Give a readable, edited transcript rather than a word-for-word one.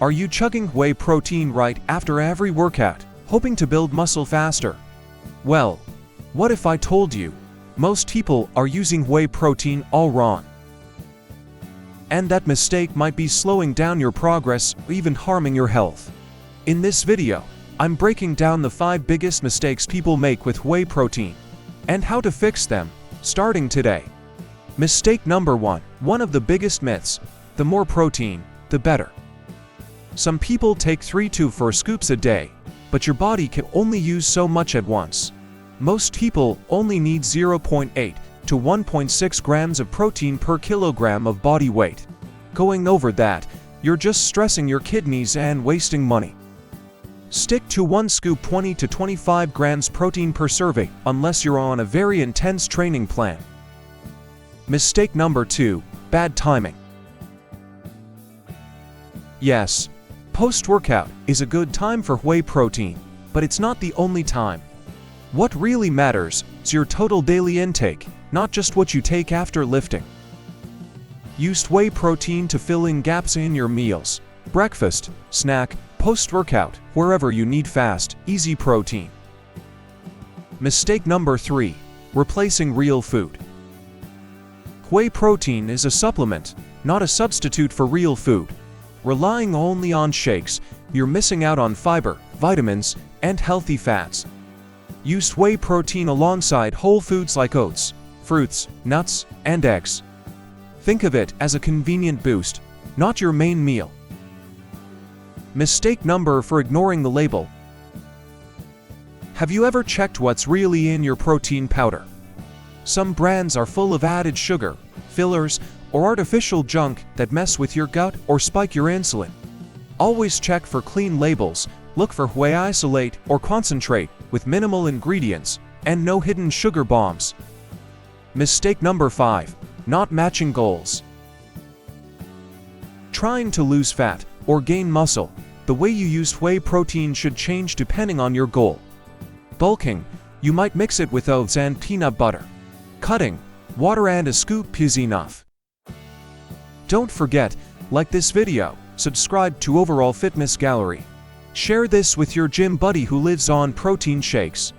Are you chugging whey protein right after every workout, hoping to build muscle faster? Well, what if I told you most people are using whey protein all wrong? And that mistake might be slowing down your progress or even harming your health. In this video, I'm breaking down the 5 biggest mistakes people make with whey protein and how to fix them, starting today. Mistake number 1. One of the biggest myths: the more protein, the better. Some people take 3 to 4 scoops a day, but your body can only use so much at once. Most people only need 0.8 to 1.6 grams of protein per kilogram of body weight. Going over that, you're just stressing your kidneys and wasting money. Stick to 1 scoop 20 to 25 grams protein per serving unless you're on a very intense training plan. Mistake number 2. Bad timing. Yes, post-workout is a good time for whey protein, but it's not the only time. What really matters is your total daily intake, not just what you take after lifting. Use whey protein to fill in gaps in your meals, breakfast, snack, post-workout, wherever you need fast, easy protein. Mistake number 3. Replacing real food. Whey protein is a supplement, not a substitute for real food. Relying only on shakes, you're missing out on fiber, vitamins, and healthy fats. Use whey protein alongside whole foods like oats, fruits, nuts, and eggs. Think of it as a convenient boost, not your main meal. Mistake number 4. Ignoring the label. Have you ever checked what's really in your protein powder? Some brands are full of added sugar, fillers, or artificial junk that mess with your gut or spike your insulin. Always check for clean labels, look for whey isolate or concentrate with minimal ingredients, and no hidden sugar bombs. Mistake number 5. Not matching goals. Trying to lose fat or gain muscle, the way you use whey protein should change depending on your goal. Bulking, you might mix it with oats and peanut butter. Cutting, water and a scoop is enough. Don't forget, like this video, subscribe to Overall Fitness Gallery. Share this with your gym buddy who lives on protein shakes.